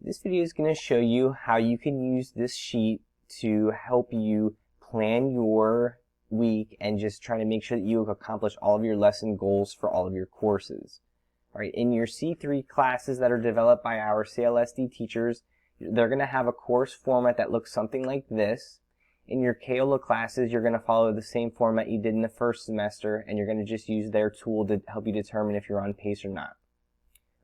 This video is going to show you how you can use this sheet to help you plan your week and just try to make sure that you accomplish all of your lesson goals for all of your courses. All right, in your C3 classes that are developed by our CLSD teachers, they're going to have a course format that looks something like this. In your Kaola classes, you're going to follow the same format you did in the first semester, and you're going to just use their tool to help you determine if you're on pace or not.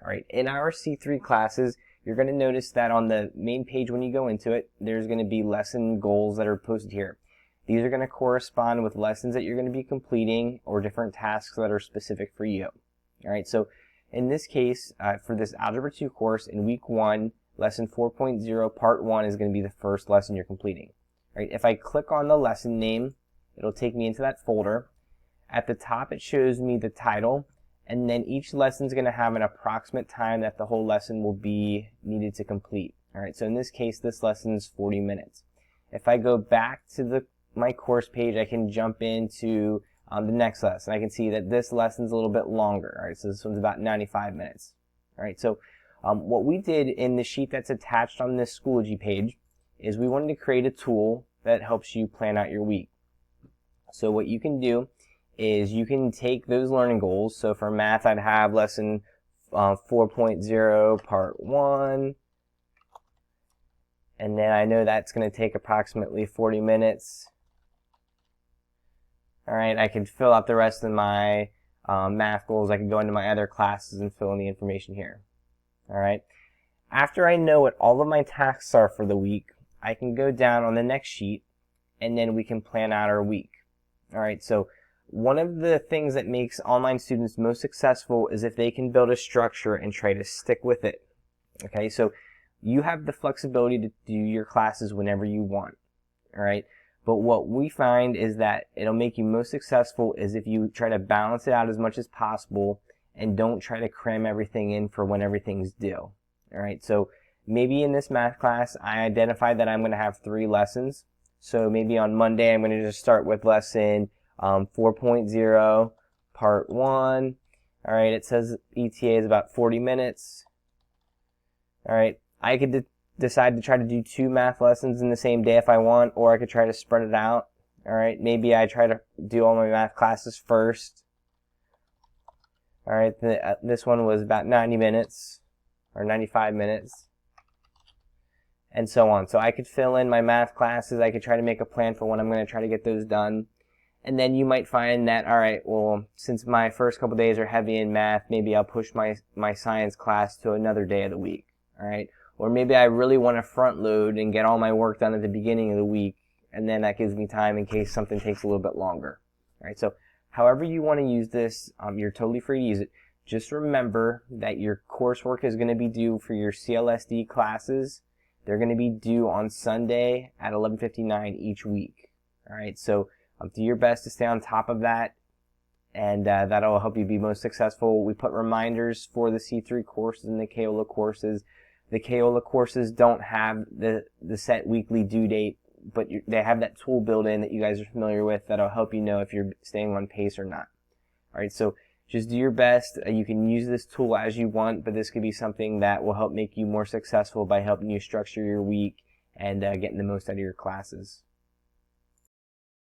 All right, in our C3 classes, you're going to notice that on the main page when you go into it, there's going to be lesson goals that are posted here. These are going to correspond with lessons that you're going to be completing or different tasks that are specific for you. All right, so in this case, for this Algebra 2 course, in week 1, lesson 4.0, part 1 is going to be the first lesson you're completing. All right, if I click on the lesson name, it'll take me into that folder. At the top, it shows me the title, and then each lesson is going to have an approximate time that the whole lesson will be needed to complete. All right, so in this case, this lesson is 40 minutes. If I go back to my course page, I can jump into the next lesson. I can see that this lesson's a little bit longer. All right, so this one's about 95 minutes. All right, so what we did in the sheet that's attached on this Schoology page is we wanted to create a tool that helps you plan out your week. So what you can do is you can take those learning goals. So for math, I'd have lesson 4.0, part 1. And then I know that's going to take approximately 40 minutes. All right, I could fill out the rest of my math goals. I could go into my other classes and fill in the information here. All right. After I know what all of my tasks are for the week, I can go down on the next sheet, and then we can plan out our week. All right, so one of the things that makes online students most successful is if they can build a structure and try to stick with it. Okay, so you have the flexibility to do your classes whenever you want. All right, but what we find is that it'll make you most successful is if you try to balance it out as much as possible and don't try to cram everything in for when everything's due. All right, so maybe in this math class, I identified that I'm going to have 3 lessons. So maybe on Monday, I'm going to just start with lesson 4.0, part 1. All right, it says ETA is about 40 minutes. All right, I could decide to try to do 2 math lessons in the same day if I want, or I could try to spread it out. All right, maybe I try to do all my math classes first. All right, this one was about 90 minutes or 95 minutes. And so on. So I could fill in my math classes. I could try to make a plan for when I'm going to try to get those done. And then you might find that, all right, well, since my first couple days are heavy in math, maybe I'll push my science class to another day of the week. All right. Or maybe I really want to front load and get all my work done at the beginning of the week. And then that gives me time in case something takes a little bit longer. All right. So however you want to use this, you're totally free to use it. Just remember that your coursework is going to be due for your CLSD classes. They're going to be due on Sunday at 11:59 each week. All right, so do your best to stay on top of that, and that'll help you be most successful. We put reminders for the C3 courses and the Kaola courses. The Kaola courses don't have the set weekly due date, but they have that tool built in that you guys are familiar with that'll help you know if you're staying on pace or not. All right, so just do your best. You can use this tool as you want, but this could be something that will help make you more successful by helping you structure your week and getting the most out of your classes.